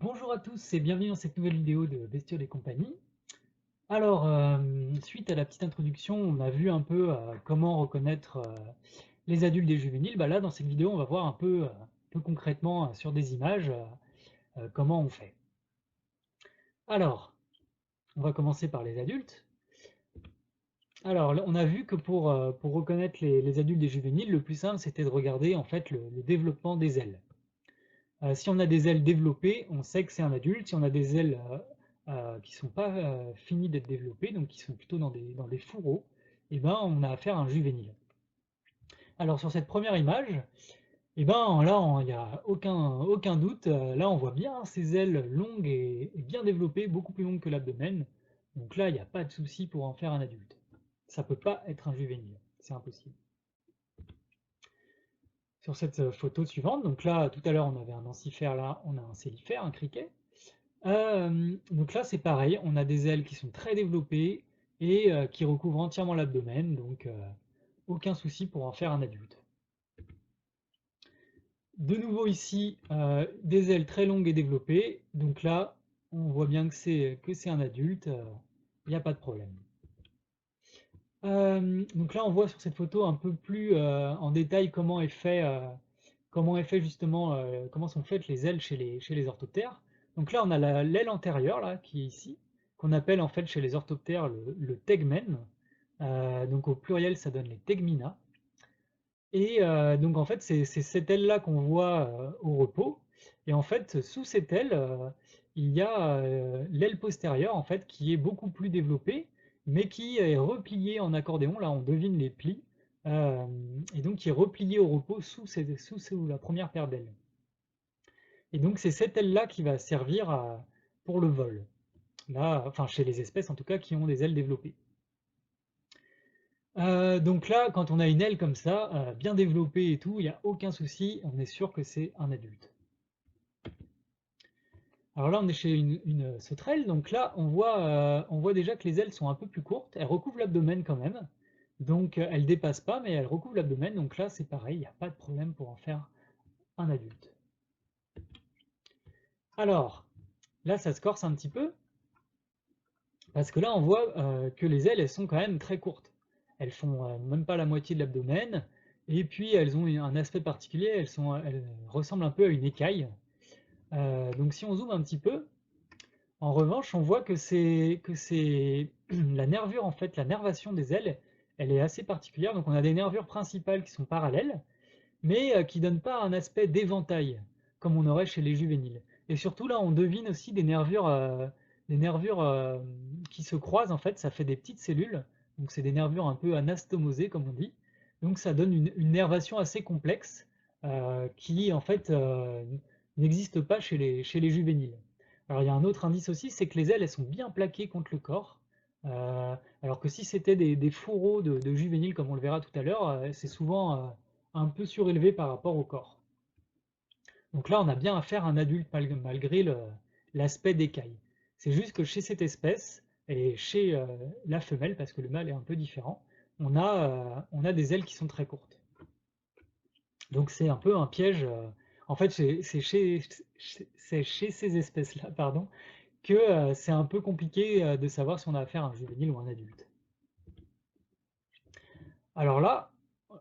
Bonjour à tous et bienvenue dans cette nouvelle vidéo de Bestioles et compagnie. Alors, suite à la petite introduction, on a vu un peu comment reconnaître les adultes des juvéniles. Bah là, dans cette vidéo, on va voir un peu concrètement sur des images comment on fait. Alors, on va commencer par les adultes. Alors, là, on a vu que pour reconnaître les adultes des juvéniles, le plus simple, c'était de regarder en fait le développement des ailes. Si on a des ailes développées, on sait que c'est un adulte. Si on a des ailes qui ne sont pas finies d'être développées, donc qui sont plutôt dans des fourreaux, et ben, on a affaire à un juvénile. Alors sur cette première image, et ben, là, il n'y a aucun doute. Là, on voit bien ces ailes longues et bien développées, beaucoup plus longues que l'abdomen. Donc là, il n'y a pas de souci pour en faire un adulte. Ça ne peut pas être un juvénile, c'est impossible. Sur cette photo suivante, donc là, tout à l'heure, on avait un ancifère, là, on a un cellifère, un criquet. Donc là, c'est pareil, on a des ailes qui sont très développées et qui recouvrent entièrement l'abdomen, donc aucun souci pour en faire un adulte. De nouveau ici, des ailes très longues et développées, donc là, on voit bien que c'est un adulte, il n'y a pas de problème. Donc là, on voit sur cette photo un peu plus en détail comment est fait justement, comment sont faites les ailes chez les orthoptères. Donc là, on a l'aile antérieure là, qui est ici, qu'on appelle en fait chez les orthoptères le tegmen. Donc au pluriel, ça donne les tegmina. Et donc en fait, c'est cette aile-là qu'on voit au repos. Et en fait, sous cette aile, il y a l'aile postérieure en fait qui est beaucoup plus développée, mais qui est repliée en accordéon. Là, on devine les plis. euh, et donc qui est repliée au repos sous la première paire d'ailes. Et donc c'est cette aile-là qui va servir pour le vol. Là, enfin chez les espèces en tout cas qui ont des ailes développées. Donc là, quand on a une aile comme ça, bien développée et tout, il n'y a aucun souci, on est sûr que c'est un adulte. Alors là, on est chez une sauterelle, donc là, on voit déjà que les ailes sont un peu plus courtes, elles recouvrent l'abdomen quand même, donc elles dépassent pas, mais elles recouvrent l'abdomen, donc là, c'est pareil, il n'y a pas de problème pour en faire un adulte. Alors, là, ça se corse un petit peu, parce que là, on voit que les ailes, elles sont quand même très courtes. Elles font même pas la moitié de l'abdomen, et puis elles ont un aspect particulier, elles ressemblent un peu à une écaille. Donc si on zoome un petit peu, en revanche, on voit que c'est la nervure, en fait, la nervation des ailes, elle est assez particulière. Donc on a des nervures principales qui sont parallèles, mais qui ne donnent pas un aspect d'éventail, comme on aurait chez les juvéniles. Et surtout là, on devine aussi des nervures qui se croisent, en fait, ça fait des petites cellules, donc c'est des nervures un peu anastomosées, comme on dit. Donc ça donne une nervation assez complexe, qui, en fait, n'existe pas chez les juvéniles. Alors il y a un autre indice aussi, c'est que les ailes, elles sont bien plaquées contre le corps, alors que si c'était des fourreaux de juvéniles, comme on le verra tout à l'heure, c'est souvent un peu surélevé par rapport au corps. Donc là, on a bien affaire à un adulte malgré l'aspect d'écaille. C'est juste que chez cette espèce, et chez la femelle, parce que le mâle est un peu différent, on a des ailes qui sont très courtes. Donc c'est un peu un piège. En fait, c'est chez ces espèces-là, pardon, que c'est un peu compliqué de savoir si on a affaire à un juvénile ou un adulte. Alors là,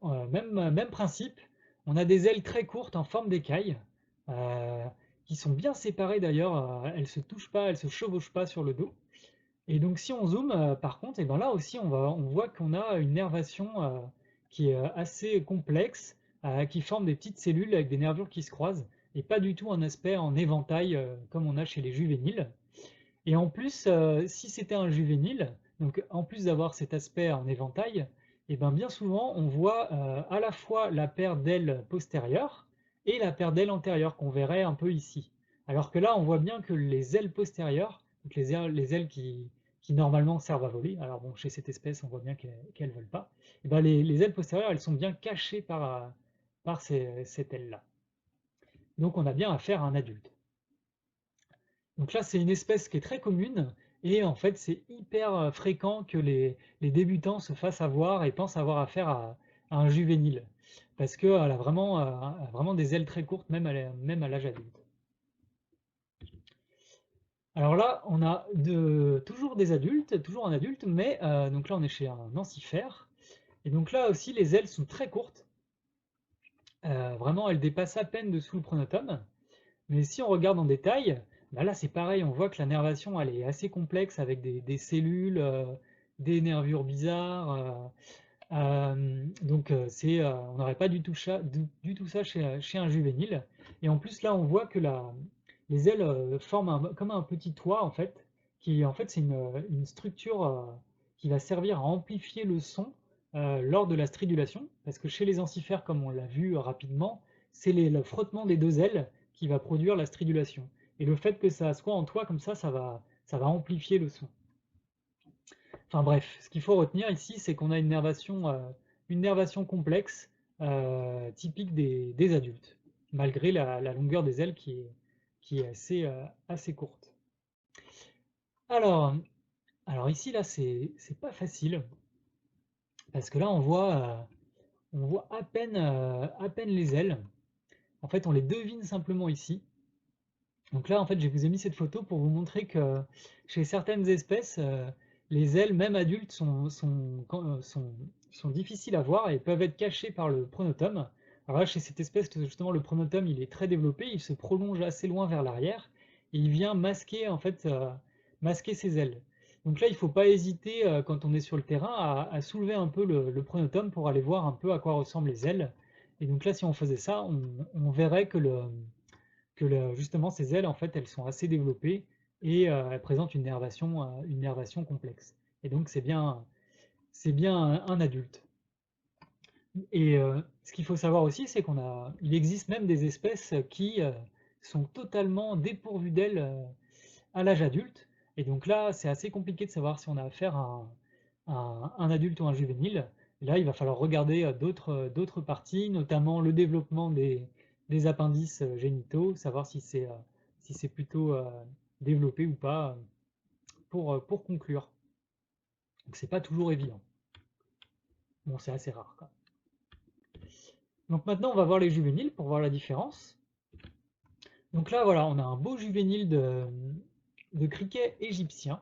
même principe, on a des ailes très courtes en forme d'écaille, euh, qui sont bien séparées d'ailleurs, elles se touchent pas, elles se chevauchent pas sur le dos. Et donc si on zoome, par contre, et ben là aussi on voit qu'on a une nervation qui est assez complexe, qui forme des petites cellules avec des nervures qui se croisent, et pas du tout un aspect en éventail comme on a chez les juvéniles. Et en plus, si c'était un juvénile, donc en plus d'avoir cet aspect en éventail, et ben bien souvent on voit à la fois la paire d'ailes postérieures et la paire d'ailes antérieures qu'on verrait un peu ici. Alors que là on voit bien que les ailes postérieures, donc les ailes qui normalement servent à voler, alors bon chez cette espèce on voit bien qu'elles ne volent pas, et ben les ailes postérieures elles sont bien cachées par cette aile-là. Donc on a bien affaire à un adulte. Donc là, c'est une espèce qui est très commune et en fait, c'est hyper fréquent que les débutants se fassent avoir et pensent avoir affaire à un juvénile parce qu'elle a vraiment des ailes très courtes, même à l'âge adulte. Alors là, on a toujours des adultes, toujours un adulte, mais donc là on est chez un Nancifère. Et donc là aussi les ailes sont très courtes. Vraiment, elles dépassent à peine dessous le pronotum. Mais si on regarde en détail, bah là c'est pareil, on voit que la nervation elle est assez complexe avec des cellules, des nervures bizarres. On n'aurait pas du tout ça chez un juvénile. Et en plus là on voit que les ailes forment comme un petit toit en fait, qui en fait c'est une structure qui va servir à amplifier le son lors de la stridulation, parce que chez les encifères, comme on l'a vu rapidement, c'est le frottement des deux ailes qui va produire la stridulation. Et le fait que ça soit en toit comme ça va amplifier le son. Enfin bref, ce qu'il faut retenir ici, c'est qu'on a une nervation complexe typique des adultes, malgré la longueur des ailes qui est assez courte. Alors, alors ici, là, c'est pas facile, parce que là, on voit à peine les ailes. En fait, on les devine simplement ici. Donc là, en fait, je vous ai mis cette photo pour vous montrer que chez certaines espèces, les ailes, même adultes, sont difficiles à voir et peuvent être cachées par le pronotum. Alors là, chez cette espèce, justement, le pronotum, il est très développé, il se prolonge assez loin vers l'arrière et il vient masquer, en fait, masquer ses ailes. Donc là, il ne faut pas hésiter, quand on est sur le terrain, à soulever un peu le pronotum pour aller voir un peu à quoi ressemblent les ailes. Et donc là, si on faisait ça, on verrait justement ces ailes en fait elles sont assez développées et elles présentent une nervation complexe. Et donc c'est bien un adulte. Et ce qu'il faut savoir aussi, c'est il existe même des espèces qui sont totalement dépourvues d'ailes à l'âge adulte. Et donc là, c'est assez compliqué de savoir si on a affaire à un adulte ou un juvénile. Et là, il va falloir regarder d'autres parties, notamment le développement des appendices génitaux, savoir si c'est plutôt développé ou pas pour conclure. Donc c'est pas toujours évident. Bon, c'est assez rare quand même. Donc maintenant, on va voir les juvéniles pour voir la différence. Donc là, voilà, on a un beau juvénile de criquet égyptien.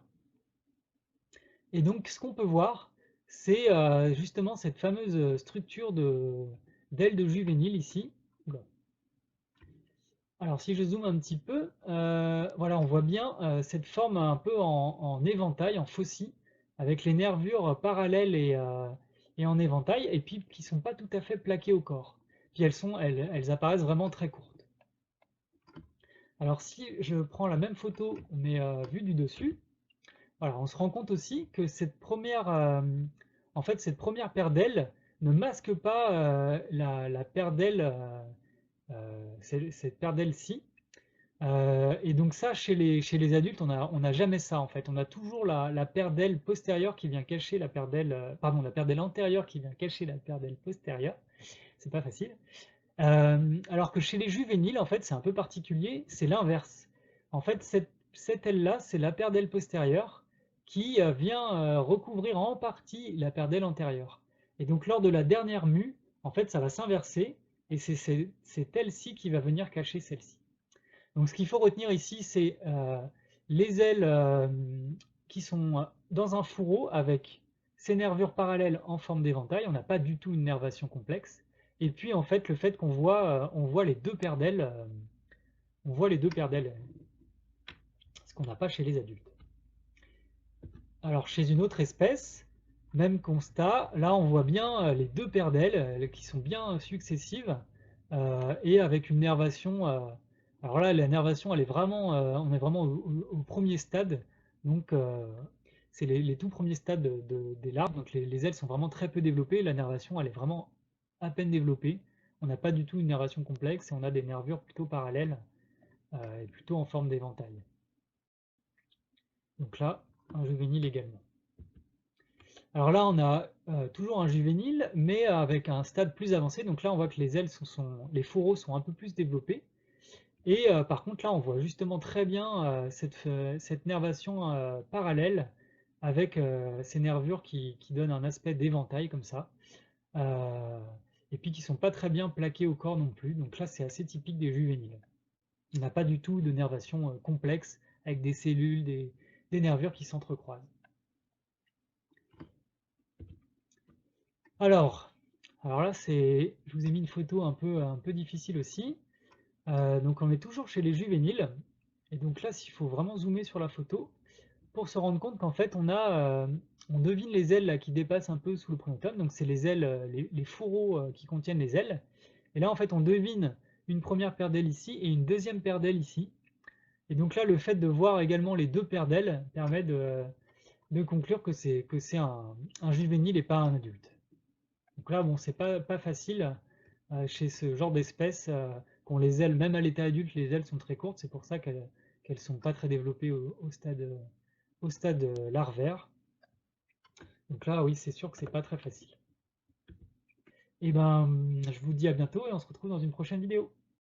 Et donc, ce qu'on peut voir, c'est justement cette fameuse structure d'aile de juvénile ici. Oula. Alors, si je zoome un petit peu, voilà, on voit bien cette forme un peu en éventail, en faucille, avec les nervures parallèles et en éventail, et puis qui ne sont pas tout à fait plaquées au corps. Puis elles apparaissent vraiment très courtes. Alors, si je prends la même photo, mais vue du dessus, voilà, on se rend compte aussi que en fait, cette première paire d'ailes ne masque pas la paire d'ailes, cette paire d'ailes-ci. Et donc ça, chez les adultes, on n'a jamais ça en fait. On a toujours la paire d'ailes postérieure qui vient cacher la paire d'ailes, pardon, la paire d'ailes antérieure qui vient cacher la paire d'ailes postérieure. C'est pas facile. Alors que chez les juvéniles, en fait, c'est un peu particulier, c'est l'inverse. En fait, cette aile-là, c'est la paire d'ailes postérieure qui vient recouvrir en partie la paire d'ailes antérieure. Et donc, lors de la dernière mue, en fait, ça va s'inverser et c'est elle-ci qui va venir cacher celle-ci. Donc, ce qu'il faut retenir ici, c'est les ailes qui sont dans un fourreau avec ces nervures parallèles en forme d'éventail. On n'a pas du tout une nervation complexe. Et puis, en fait, le fait on voit les deux paires d'ailes, on voit les deux paires d'ailes, ce qu'on n'a pas chez les adultes. Alors, chez une autre espèce, même constat, là, on voit bien les deux paires d'ailes qui sont bien successives et avec une nervation. Alors là, la nervation, elle est vraiment, on est vraiment au premier stade, donc c'est les tout premiers stades des larves. Donc les ailes sont vraiment très peu développées. La nervation, elle est vraiment à peine développée. On n'a pas du tout une nervation complexe et on a des nervures plutôt parallèles et plutôt en forme d'éventail. Donc là, un juvénile également. Alors là, on a toujours un juvénile, mais avec un stade plus avancé. Donc là, on voit que les ailes les fourreaux sont un peu plus développés. Et par contre, là, on voit justement très bien cette nervation parallèle avec ces nervures qui donnent un aspect d'éventail comme ça. Euh, et puis qui sont pas très bien plaquées au corps non plus. Donc là, c'est assez typique des juvéniles. Il n'a pas du tout de nervation complexe avec des cellules, des nervures qui s'entrecroisent. Alors là, je vous ai mis une photo un peu difficile aussi. Donc on est toujours chez les juvéniles. Et donc là, il faut vraiment zoomer sur la photo pour se rendre compte qu'en fait, on devine les ailes là, qui dépassent un peu sous le pronotum. Donc c'est les ailes, les fourreaux qui contiennent les ailes. Et là, en fait, on devine une première paire d'ailes ici et une deuxième paire d'ailes ici. Et donc là, le fait de voir également les deux paires d'ailes permet de conclure que c'est un juvénile et pas un adulte. Donc là, bon, c'est pas facile chez ce genre d'espèces qui ont les ailes, même à l'état adulte, les ailes sont très courtes, c'est pour ça qu'elles sont pas très développées au stade larvaire. Donc là, oui, c'est sûr que c'est pas très facile. Et ben, je vous dis à bientôt et on se retrouve dans une prochaine vidéo.